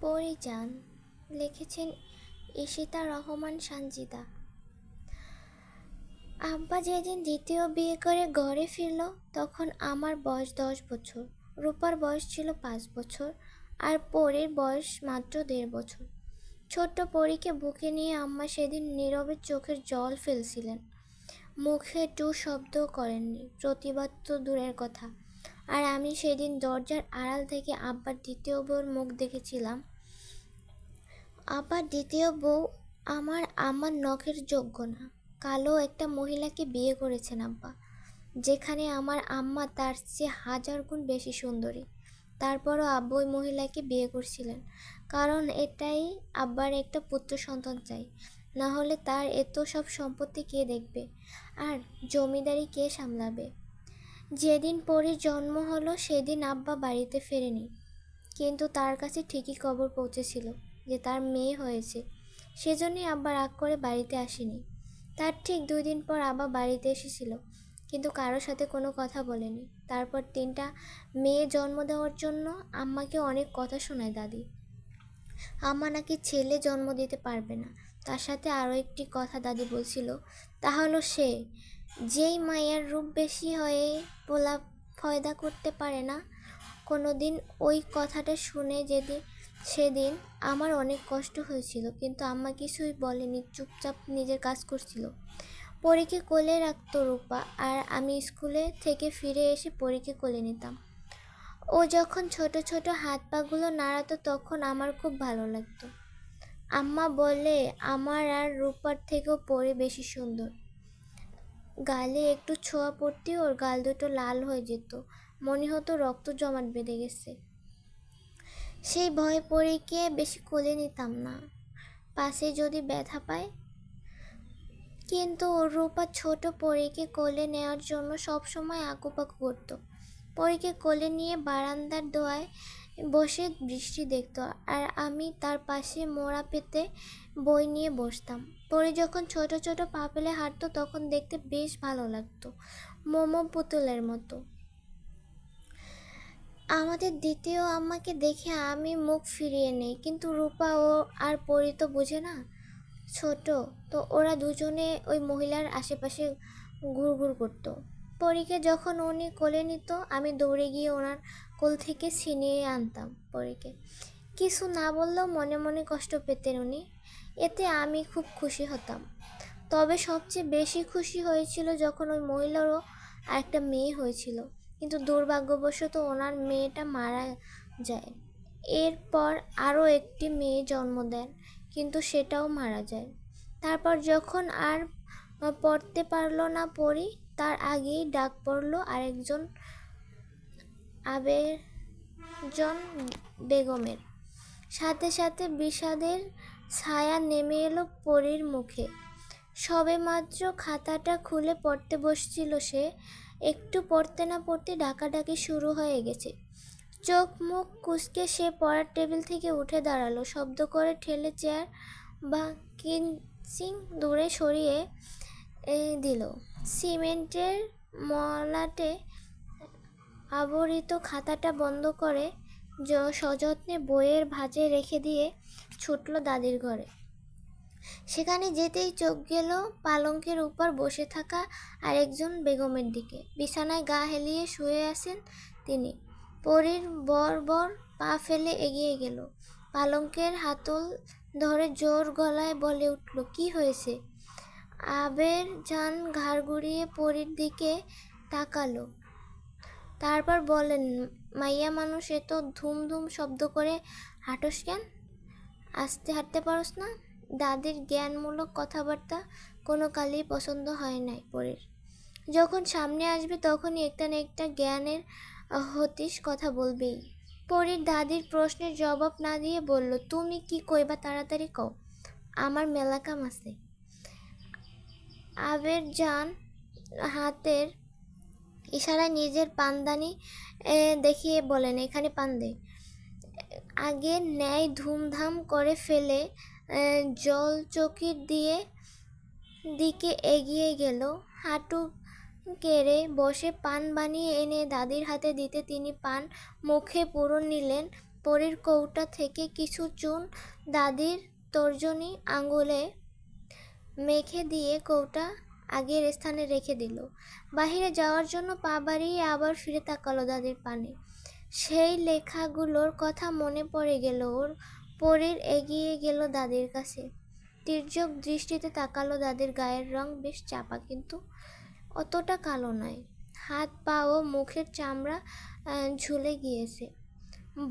পরিজান লিখেছেন ঈশিতা রহমান সানজিদা। আব্বা যেদিন দ্বিতীয় বিয়ে করে ঘরে ফিরল তখন আমার বয়স 10 বছর, রূপার বয়স ছিল 5 বছর, আর পরীর বয়স মাত্র 1.5 বছর। ছোট্ট পরীকে বুকে নিয়ে আম্মা সেদিন নীরবে চোখের জল ফেলছিলেন, মুখে টু শব্দও করেননি, প্রতিবাদ তো দূরের কথা। আর আমি সেদিন দরজার আড়াল থেকে আব্বার দ্বিতীয় বউর মুখ দেখেছিলাম। আবার দ্বিতীয় বউ আমার আম্মার নখের যোগ্য না, কালো একটা মহিলাকে বিয়ে করেছেন আব্বা, যেখানে আমার আম্মা তার চেয়ে 1000 গুণ বেশি সুন্দরী। তারপরও আব্বু ওই মহিলাকে বিয়ে করছিলেন, কারণ এটাই আব্বার একটা পুত্র সন্তান চাই, না হলে তার এত সব সম্পত্তি কে দেখবে আর জমিদারি কে সামলাবে। যেদিন পরীর জন্ম হলো সেদিন আব্বা বাড়িতে ফেরেনি, কিন্তু তার কাছে ঠিকই খবর পৌঁছেছিল যে তার মেয়ে হয়েছে। সেজন্যই আব্বা রাগ করে বাড়িতে আসেনি। তার ঠিক 2 দিন পর আব্বা বাড়িতে এসেছিল, কিন্তু কারোর সাথে কোনো কথা বলেনি। তারপর 3টা মেয়ে জন্ম দেওয়ার জন্য আম্মাকে অনেক কথা শোনায় দাদি। আম্মা নাকি ছেলে জন্ম দিতে পারবে না। তার সাথে আরও একটি কথা দাদি বলছিল, তা হলো সে যেই মায়ের রূপ বেশি হয়ে পোলা ফয়দা করতে পারে না। কোনোদিন ওই কথাটা শুনে সেদিন আমার অনেক কষ্ট হয়েছিল, কিন্তু আম্মা কিছুই বলেনি, চুপচাপ নিজের কাজ করছিল। পরীকে কোলে রাখতো রূপা, আর আমি স্কুলে থেকে ফিরে এসে পরীকে কোলে নিতাম। ও যখন ছোট ছোট হাত পাগুলো নাড়াতো তখন আমার খুব ভালো লাগতো। আম্মা বলে আমার আর রূপার থেকেও পরী বেশি সুন্দর। গালে একটু ছোঁয়া পড়তেই ওর গাল দুটো লাল হয়ে যেত, মনে হতো রক্ত জমাট বেঁধে গেছে। সেই ভয়ে পরীকে বেশি কোলে নিতাম না, পাশে যদি ব্যথা পায়। কিন্তু রূপা ছোট পরীকে কোলে নেওয়ার জন্য সবসময় আঁকুপাকু করতো। পরীকে কোলে নিয়ে বারান্দার দোয়ায় বসে বৃষ্টি দেখতো, আর আমি তার পাশে মোড়া পেতে বই নিয়ে বসতাম। পরী যখন ছোট ছোট পা ফেলে হাঁটতো তখন দেখতে বেশ ভালো লাগতো, মোমো পুতুলের মতো। আমাদের দ্বিতীয় আম্মাকে দেখে আমি মুখ ফিরিয়ে নেই, কিন্তু রূপা ও আর পরী তো বোঝে না, ছোট তো ওরা দুজনে ওই মহিলার আশেপাশে ঘুরঘুর করতো। পরীকে যখন উনি কোলে নিত আমি দৌড়ে গিয়ে ওনার কোল থেকে ছিনিয়ে আনতাম পরীকে। কিছু না বললেও মনে মনে কষ্ট পেতেন উনি, এতে আমি খুব খুশি হতাম। তবে সবচেয়ে বেশি খুশি হয়েছিল যখন ওই মহিলারও আরেকটা মেয়ে হয়েছিল, কিন্তু দুর্ভাগ্যবশত ওনার মেয়েটা মারা যায়। এরপর আরও একটি মেয়ে জন্ম দেন, কিন্তু সেটাও মারা যায়। তারপর যখন আর পড়তে পারল না পড়ি, তার আগেই ডাক পড়ল আরেকজন আবেজন বেগমের। সাথে সাথে বিষাদের ছায়া নেমে এলো পরীর মুখে। সবেমাত্র খাতাটা খুলে পড়তে বসছিল সে, একটু পড়তে না পড়তে ডাকাডাকি শুরু হয়ে গেছে। চোখ মুখ কুঁচকে সে পড়ার টেবিল থেকে উঠে দাঁড়ালো, শব্দ করে ঠেলে চেয়ার বা কিঞ্চিং দূরে সরিয়ে দিল। সিমেন্টের মলাটে আবরিত খাতাটা বন্ধ করে সযত্নে বইয়ের ভাঁজে রেখে দিয়ে ছুটল দাদির ঘরে। সেখানে যেতেই চোখ গেল পালঙ্কের উপর বসে থাকা আরেকজন বেগমের দিকে। বিছানায় গা হেলিয়ে শুয়ে আছেন তিনি। পরীর বর পা ফেলে এগিয়ে গেল, পালঙ্কের হাতল ধরে জোর গলায় বলে উঠল, কি হয়েছে? আবের জান ঘাড় ঘুরিয়ে পরীর দিকে তাকালো, তারপর বলেন, মাইয়া মানুষ এত ধুম ধুম শব্দ করে হাঁটস কেন? আস্তে হাঁটতে পারস না? দাদির জ্ঞানমূলক কথাবার্তা কোনো কালেই পছন্দ হয় নাই পরীর। যখন সামনে আসবে তখনই একটা না একটা জ্ঞানের হতিশ কথা বলবেই। পরীর দাদির প্রশ্নের জবাব না দিয়ে বলল, তুমি কি কইবা তাড়াতাড়ি কও, আমার মেলা কাম আছে। আবের জান হাতের ইশারায় নিজের পানদানি দেখিয়ে বলেন, এখানে পান দে। আগে ন্যায় ধুমধাম করে ফেলে জল চকির দিকে এগিয়ে গেল। হাঁটু কেড়ে বসে পান বানিয়ে এনে দাদির হাতে দিতে তিনি পান মুখে পুরো নিলেন। পরীর কৌটা থেকে কিছু চুন দাদির তর্জনী আঙুলে মেখে দিয়ে কৌটা আগের স্থানে রেখে দিল। বাহিরে যাওয়ার জন্য পা বাড়িয়ে আবার ফিরে তাকালো দাদির পানে। সেই লেখাগুলোর কথা মনে পড়ে গেল ওর। পরীর এগিয়ে গেল দাদির কাছে, তির্যক দৃষ্টিতে তাকালো। দাদির গায়ের রং বেশ চাপা, কিন্তু অতটা কালো নয়। হাত পা ও মুখের চামড়া ঝুলে গিয়েছে।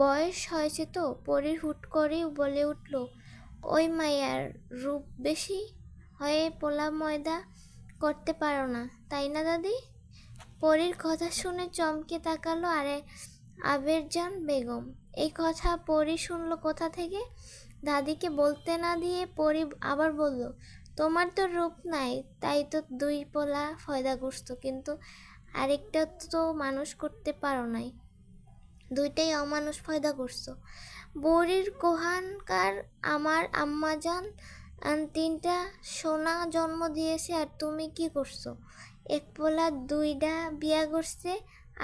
বয়স হয়েছে তো? পরীর হুট করেই বলে উঠল, ওই মাইয়ার রূপ বেশি হয়ে পোলা ময়দা করতে পারো না, তাই না দাদি? পরীর কথা শুনে চমকে তাকালো আবেরজান বেগম। এই কথা পরী শুনল কোথা থেকে? দাদিকে বলতে না দিয়ে পরী আবার বলল, তোমার তো রূপ নাই, তাই তো দুই পোলা ফয়দা করছো, কিন্তু আরেকটা তো মানুষ করতে পারো নাই, দুইটাই অমানুষ ফয়দা করছো। বৌরির কোহানকার আমার আম্মাজান তিনটা সোনা জন্ম দিয়েছে, আর তুমি কি করছো? এক পোলা দুইটা বিয়া করছে,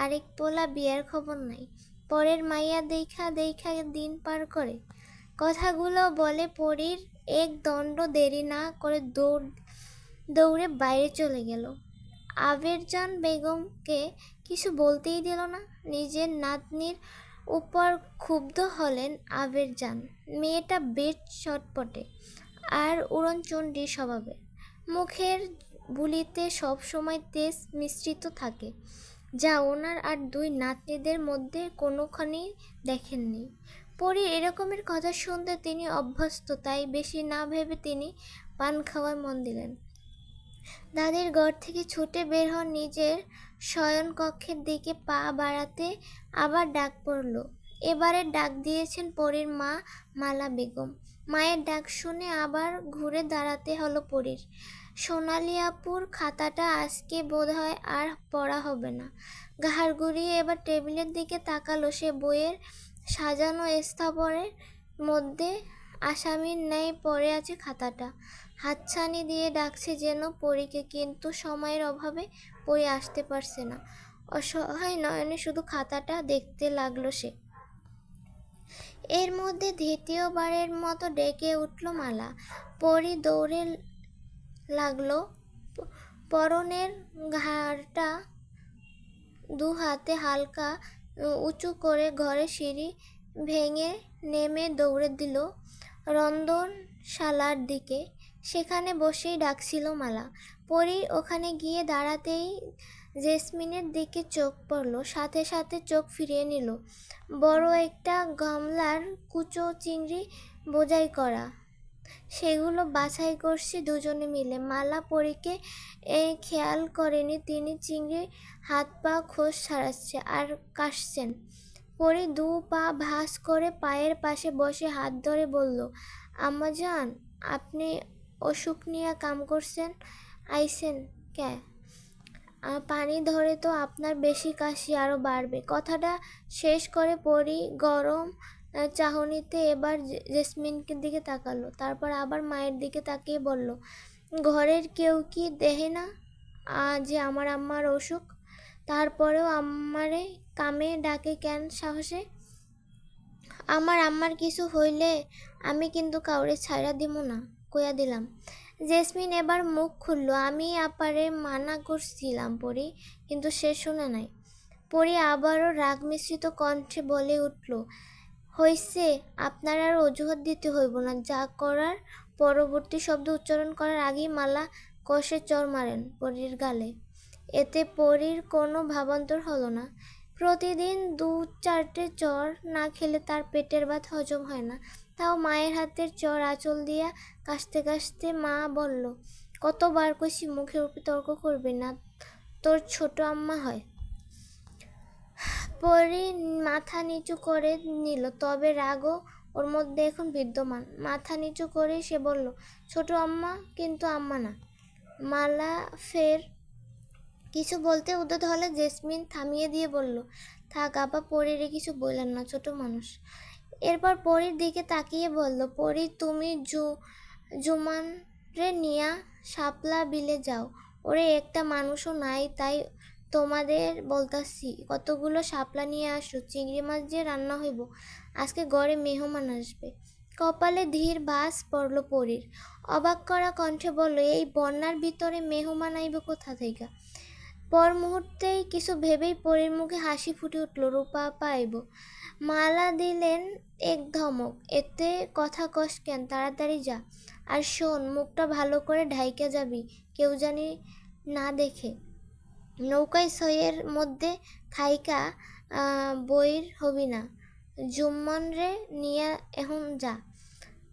আরেক পোলা বিয়ার খবর নাই। পরের মাইয়া দেখা দেখা দিন পার করে। কথাগুলো বলে পরীর এক দণ্ড দেরি না করে দৌড়ে বাইরে চলে গেল। আবেরজান বেগমকে কিছু বলতেই দিল না। নিজের নাতনির উপর ক্ষুব্ধ হলেন আবেরজান। মেয়েটা বেশ চটপটে আর উড়নচণ্ডী স্বভাবের। মুখের বুলিতে সবসময় তেজ মিশ্রিত থাকে, যা ওনার আর দুই নাতনিদের মধ্যে কোনোখানেই দেখেননি। পরী এরকমের কথা শুনতে তিনি অভ্যস্ত, তাই বেশি না ভেবে তিনি পান খাওয়ায় মন দিলেন। দাদির ঘর থেকে ছুটে বের হন নিজের শয়নকক্ষের দিকে পা বাড়াতে আবার ডাক পড়ল। এবারে ডাক দিয়েছেন পরীর মা মালা বেগম। মায়ের ডাক শুনে আবার ঘুরে দাঁড়াতে হলো পরীর। সোনালি আপুর খাতাটা আজকে বোধহয় আর পড়া হবে না। ঘাড় ঘুরিয়ে এবার টেবিলের দিকে তাকালো সে। বইয়ের সাজানো স্থাবরের মধ্যে আসামির ন্যায় পড়ে আছে খাতাটা। হাতছানি দিয়ে ডাকছে যেন পরীকে, কিন্তু সময়ের অভাবে পরী আসতে পারছে না। অসহায় নয়নে শুধু খাতাটা দেখতে লাগলো সে। এর মধ্যে দ্বিতীয়বারের মতো ডেকে উঠল মালা। পরী দৌড়ে লাগলো। পরনের ঘাড়টা দু হাতে হালকা উঁচু করে ঘরে সিঁড়ি ভেঙে নেমে দৌড়ে দিল রন্ধনশালার দিকে। সেখানে বসেই ডাকছিল মালা। পরী ওখানে গিয়ে দাঁড়াতেই জেসমিনের দিকে চোখ পড়ল, সাথে সাথে চোখ ফিরিয়ে নিল। বড় একটা গামলার কুচো চিংড়ি বোঝাই করা, সেগুলো বাছাই করছি দুজনে মিলে। মালা পরীকে খেয়াল করেনি তিনি চিংড়ির হাত পা খোস ছাড়াচ্ছে আর কাশছেন। পরী দু পা ভাঁজ করে পায়ের পাশে বসে হাত ধরে বলল, আম্মাজান, আপনি অসুখ নিয়ে কাম করছেন আইছেন কে? পানি ধরে তো আপনার বেশি কাশি আরও বাড়বে। কথাটা শেষ করে পরী গরম চাহনিতে এবার জেসমিনের দিকে তাকালো, তারপর আবার মায়ের দিকে তাকিয়ে বলল, ঘরের কেউ কি দেহে না যে আমার আম্মার অসুখ? তারপরেও আম্মারে কামে ডাকে কেন সাহসে? আমার আম্মার কিছু হইলে আমি কিন্তু কাউরে ছাইড়া দিমু না, কইয়া দিলাম। জেসমিন এবার মুখ খুলল, আমি আপারে মানা করছিলাম পরী, কিন্তু সে শুনে নাই। পরী আবারও রাগ মিশ্রিত কণ্ঠে বলে উঠল, হইছে, আপনার আর অজুহাত দিতে হইব না। যা করার। পরবর্তী শব্দ উচ্চারণ করার আগেই মালা কষে চড় মারেন পরীর গালে। এতে পরীর কোনো ভাবান্তর হলো না। প্রতিদিন 2-4টে চড় না খেলে তার পেটের ভাত হজম হয় না। তাও মায়ের হাতের চড় আঁচল দিয়া কাশতে কাশতে মা বলল, কতবার কইছি মুখের উপর তর্ক করবি না, তোর ছোট আম্মা হয়। পরী মাথা নিচু করে নিল, তবে রাগও ওর মধ্যে এখন বিদ্যমান। মাথা নিচু করে সে বলল, ছোট আম্মা, কিন্তু আম্মা না। মালা ফের কিছু বলতে উদ্যত হলে জেসমিন থামিয়ে দিয়ে বলল, থাক আপা, পরীরে কিছু বললেন না, ছোট মানুষ। এরপর পরীর দিকে তাকিয়ে বলল, পরী, তুমি জুমানরে নিয়া শাপলা বিলে যাও। ওরে একটা মানুষও নাই, তাই তোমাদের বলতাছি কতগুলো শাপলা নিয়ে আসো, চিংড়ি মাছ দিয়ে রান্না হইব, আজকে ঘরে মেহমান আসবে। কপালে ধীর বাস পড়ল পরীর। অবাক করা কণ্ঠে বলল, এই বন্যার ভিতরে মেহমান আইব কোথা থেকে? পর মুহূর্তেই কিছু ভেবেই পরীর মুখে হাসি ফুটে উঠল, রূপা আপা আইব। মালা দিলেন এক ধমক, এতে কথা কস কেন, তাড়াতাড়ি যা। আর শোন, মুখটা ভালো করে ঢাইকা যাবি, কেউ জানি না দেখে। নৌকায় সইয়ের মধ্যে থাইকা বইর হবি না। জুম্মন রে নিয়া এখন যা।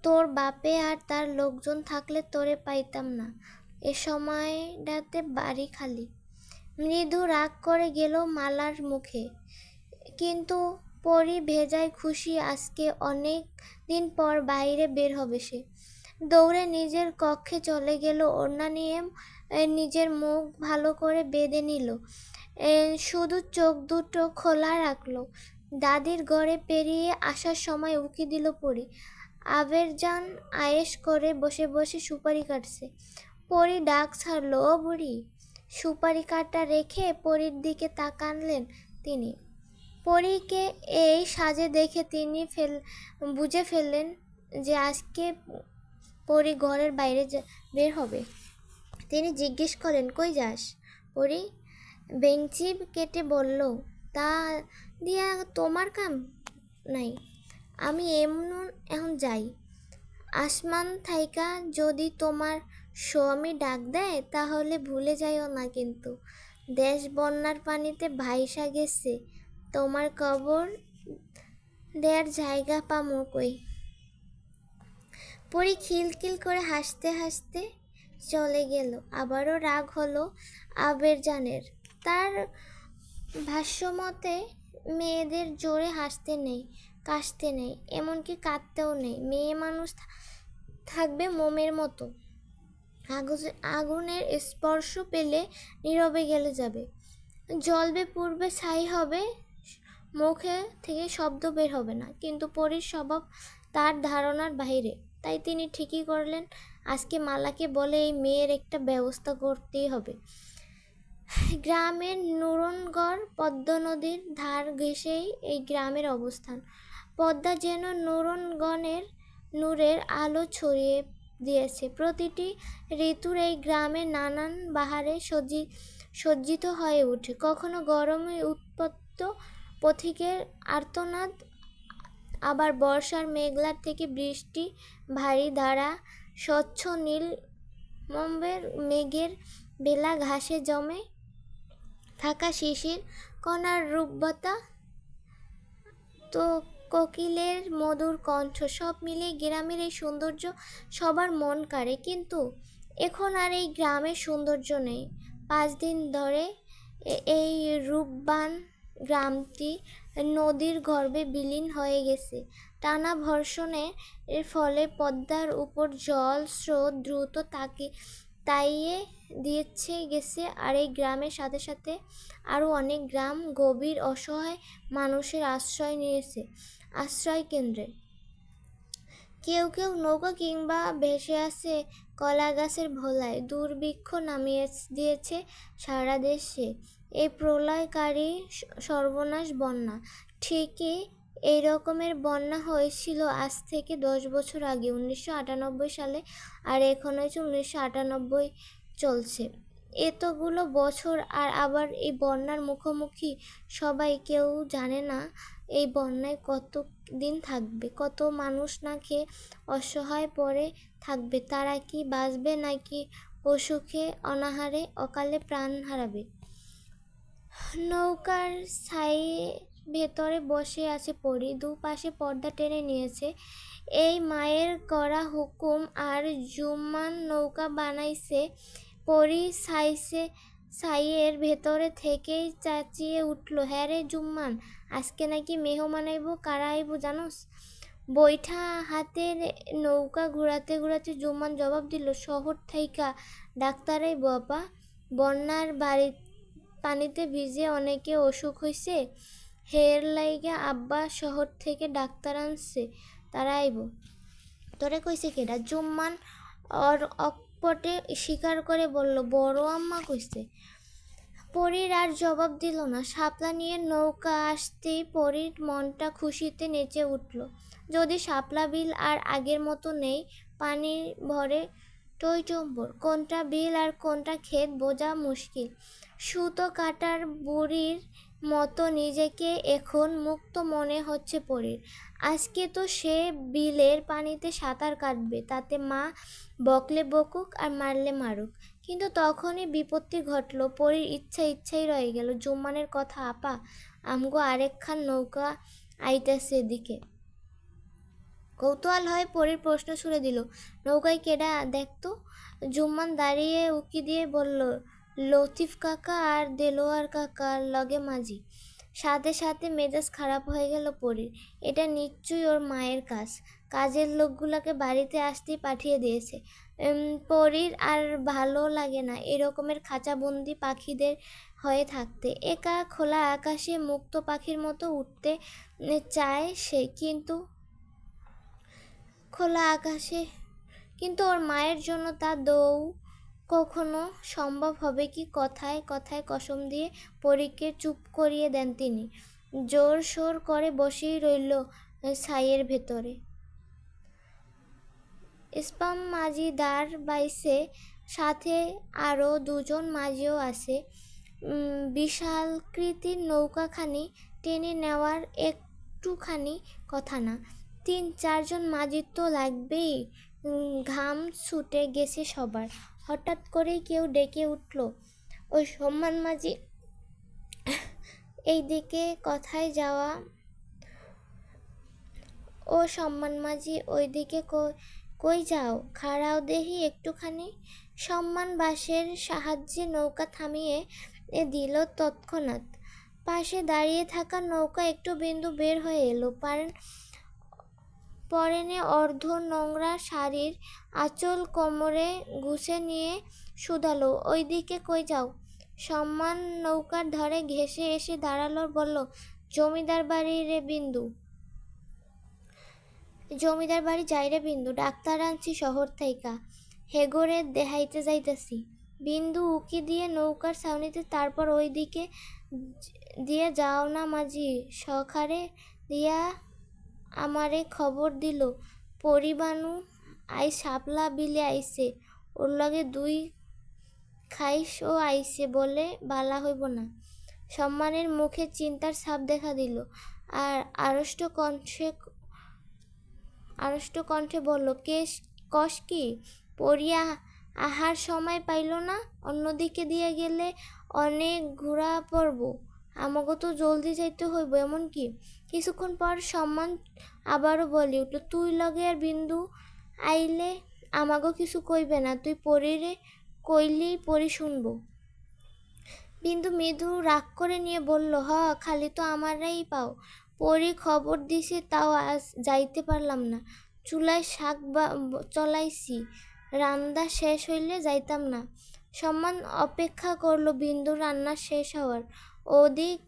তোর বাপে আর তার লোকজন থাকলে তোরে পাইতাম না, এ সময়টাতে বাড়ি খালি। মৃদু রাগ করে গেল মালার মুখে, কিন্তু পরি ভেজায় খুশি, আজকে অনেক দিন পর বাইরে বের হবে সে। দৌড়ে নিজের কক্ষে চলে গেল, ওড়না নিয়ে নিজের মুখ ভালো করে বেঁধে নিল, শুধু চোখ দুটো খোলা রাখলো। দাদির ঘরে পেরিয়ে আসার সময় উকি দিল পরি। আবেরজান আয়েশ করে বসে বসে সুপারি কাটছে। পরি ডাক ছাড়লো, ও বুড়ি। সুপারি কাটা রেখে পরীর দিকে তাকালেন তিনি। পরীকে এই সাজে দেখে তিনি বুঝে ফেললেন যে আজকে পরী ঘরের বাইরে বের হবে। তিনি জিজ্ঞেস করেন, কই যাস পরী? বেঞ্চি কেটে বলল, তা দিয়া তোমার কাম নাই, আমি এখন যাই। আসমান থাইকা যদি তোমার স্বামী ডাক দেয় তাহলে ভুলে যাইও না কিন্তু। দেশ বন্যার পানিতে ভাইসা গেছে, তোমার কবর দেয়ার জায়গা পামু কই? পরি খিলখিল করে হাসতে হাসতে চলে গেল। আবারও রাগ হলো আবেরজানের। তার ভাষ্যমতে মেয়েদের জোরে হাসতে নেই, কাশতে নেই, এমনকি কাঁদতেও নেই। মেয়ে মানুষ থাকবে মোমের মতো, আগুনের স্পর্শ পেলে নীরবে গেলে যাবে, জ্বলবে পূর্বে ছাই হবে, মুখে থেকে শব্দ বের হবে না। কিন্তু পরীর স্বভাব তার ধারণার বাইরে, তাই তিনি ঠিকই করলেন, আজকে মালাকে বলে এই মেয়ের একটা ব্যবস্থা করতেই হবে। গ্রামের নুরনগড় পদ্মা নদীর ধার ঘেঁষেই এই গ্রামের অবস্থান। পদ্মা যেন নুরনগণের নূরের আলো ছড়িয়ে দিয়েছে। প্রতিটি ঋতুর এই গ্রামে নানান বাহারে সজ্জিত হয়ে ওঠে। কখনো গরমে উত্তপ্ত পথিকের আর্তনাদ, আবার বর্ষার মেঘলার থেকে বৃষ্টি ভারী ধারা, স্বচ্ছ নীল মেঘের বেলা ঘাসে জমে থাকা শিশির কণার রূপবতা, তো কোকিলের মধুর কণ্ঠ, সব মিলিয়ে গ্রামের এই সৌন্দর্য সবার মন কাড়ে। কিন্তু এখন আর এই গ্রামের সৌন্দর্য নেই। 5 দিন ধরে এই রূপবান গ্রামটি নদীর গর্ভে বিলীন হয়ে গেছে। টানা বর্ষণে এর ফলে পদ্মার উপর জল স্রোত দ্রুত তাইয়ে দিয়েছে গেছে, আর এই গ্রামের সাথে সাথে আরও অনেক গ্রাম গভীর অসহায় মানুষের আশ্রয় নিয়েছে আশ্রয় কেন্দ্রে। কেউ কেউ নৌকা কিংবা ভেসে আছে কলা গাছের ভোলায়। দুর্ভিক্ষ নামিয়ে দিয়েছে সারা দেশে এই প্রলয়কারী সর্বনাশ বন্যা। ঠিকই এই রকমের বন্যা হয়েছিল আজ থেকে 10 বছর আগে, 1998 সালে, আর এখন হয়েছে 1998 চলছে। এতগুলো বছর আর আবার এই বন্যার মুখোমুখি সবাই। কেউ জানে না এই বন্যায় কত দিন থাকবে, কত মানুষ না খেয়ে অসহায় পড়ে থাকবে। তারা কি বাঁচবে নাকি অসুখে অনাহারে অকালে প্রাণ হারাবে? নৌকার ছাইয়ে ভেতরে বসে আছে পরি, দুপাশে পর্দা টেনে নিয়েছে। এই মায়ের করা হুকুম, আর জুম্মান নৌকা বানাইছে। পরি ছাইয়ের ভেতরে থেকেই চাচিয়ে উঠল, হ্যাঁ রে জুম্মান, আজকে নাকি মেহমান আইব। কারা আইব জানোস? বৈঠা হাতে নৌকা ঘুরাতে ঘুরাতে জুম্মান জবাব দিল, শহর থাইকা ডাক্তার আইব আপা, বন্যার পানিতে ভিজে অনেকে অসুখ হইছে, হের লাইগা আব্বা শহর থেকে ডাক্তার আনছে, তারা আইব। তোরে কইছে কেডা? জুম্মান অকপটে স্বীকার করে বলল, বড় আম্মা কইছে। পরীর আর জবাব দিল না। শাপলা নিয়ে নৌকা আসতেই পরীর মনটা খুশিতে নেচে উঠল। যদি শাপলা বিল আর আগের মতো নেই, পানি ভরে টইটম্বর, কোনটা বিল আর কোনটা ক্ষেত বোঝা মুশকিল। সুতো কাটার বুড়ির মতো নিজেকে এখন মুক্ত মনে হচ্ছে পরীর। আজকে তো সে বিলের পানিতে সাঁতার কাটবে, তাতে মা বকলে বকুক আর মারলে মারুক। কিন্তু তখনই বিপত্তি ঘটল। পরীর ইচ্ছাই রয়ে গেল। জুম্মানের কথা, আপা আমগো আরেকখান নৌকা আইতাছে এদিকে। কৌতূহল হয় পরীর প্রশ্ন ছুড়ে দিল, নৌকায় কেডা দেখতো? জুম্মান দাঁড়িয়ে উকি দিয়ে বলল, লতিফ কাকা আর দেলোয়ার কাকার লগে মাঝি। সাথে সাথে মেজাজ খারাপ হয়ে গেল পরীর। এটা নিশ্চয়ই ওর মায়ের কাজ। কাজের লোকগুলোকে বাড়িতে আসতেই পাঠিয়ে দিয়েছে। পরীর আর ভালো লাগে না এরকমের খাঁচাবন্দি পাখিদের হয়ে থাকতে। একা খোলা আকাশে মুক্ত পাখির মতো উঠতে চায় সে, কিন্তু খোলা আকাশে। কিন্তু ওর মায়ের জন্য তা কখনো সম্ভব হবে কি? কথায় কথায় কসম দিয়ে পরীকে চুপ করিয়ে দেন তিনি। জোর সোর করে বসেই রইল ছাইয়ের ভেতরে। ইস্পাম মাঝি দাঁড় বাইছে, সাথে আরও দুজন মাঝিও আছে। বিশালকৃতির নৌকাখানি টেনে নেওয়ার একটুখানি কথা না। ৩-৪ জন মাঝির তো লাগবেই। ঘাম ছুটে গেছে সবার। হঠাৎ করেই কেউ ডেকে উঠল, ওই সম্মান মাঝি এইদিকে। কথায় যাওয়া। ও সম্মান মাঝি ওইদিকে কই যাও? খাড়াও দেহি একটুখানি। সম্মান বাঁশের সাহায্যে নৌকা থামিয়ে দিল তৎক্ষণাৎ। পাশে দাঁড়িয়ে থাকা নৌকা একটু বিন্দু বের হয়ে এলো। পরনে অর্ধ নোংরা শাড়ির আঁচল কোমরে গুছে নিয়ে শুধালো, ওইদিকে কই যাও? সম্মান নৌকার ধারে ঘেঁষে এসে দাঁড়ালো, বলল, জমিদার বাড়ি রে বিন্দু। জমিদার বাড়ি যাই রে বিন্দু, ডাক্তার আনছি শহর থাইকা, হেগোরে দেখাইতে যাইতাছি। বিন্দু উকি দিয়ে নৌকার ছাউনিতে, তারপর ওই দিকে দিয়ে যাও না মাঝি, সখারে দিয়া আমারে খবর দিল পরিবানু আইস শাপলা বিলে আইছে, ওর লগে 2 খাইসও আইছে, বলে বালা হইব না। সম্মানের মুখে চিন্তার ছাপ দেখা দিল, আর আড়ষ্ট কণ্ঠে বলল, কস কি? পড়িয়া আহার সময় পাইল না? অন্যদিকে দিয়ে গেলে অনেক ঘোরা পড়ব, আমাকে তো জলদি যাইতে হইব। এমন কি? কিছুক্ষণ পর সম্মান আবারও বলি উঠল, তুই লগে আর বিন্দু আইলে আমাগো কিছু কইবে না? তুই পরীরে কইলেই পরী শুনব। বিন্দু মৃদু রাগ করে নিয়ে বলল, খালি তো আমারই পাও। পরী খবর দিছে, তাও আজ যাইতে পারলাম না। চুলায় শাক চলাইছি, রান্না শেষ হইলে যাইতাম না। সম্মান অপেক্ষা করল বিন্দুর রান্না শেষ হওয়ার। অধিক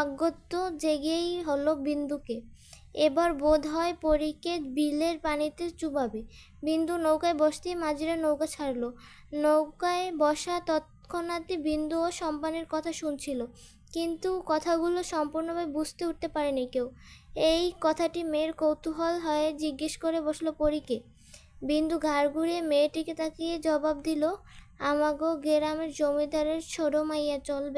অগত্য জেগেই হলো বিন্দুকে। এবার বোধ হয় পরীকে বিলের পানিতে চুবাবে। বিন্দু নৌকায় বসতেই মাঝিরা নৌকা ছাড়ল। নৌকায় বসা তৎক্ষণাৎই বিন্দু ও সম্মানের কথা শুনছিল, কিন্তু কথাগুলো সম্পূর্ণভাবে বুঝতে উঠতে পারেনি কেউ। এই কথাটি মেয়ের কৌতূহল হয়ে জিজ্ঞেস করে বসল পরীকে। বিন্দু ঘাড় ঘুরিয়ে মেয়েটিকে তাকিয়ে জবাব দিল, আমাগো গেরামের জমিদারের ছোট মাইয়া, চলবে?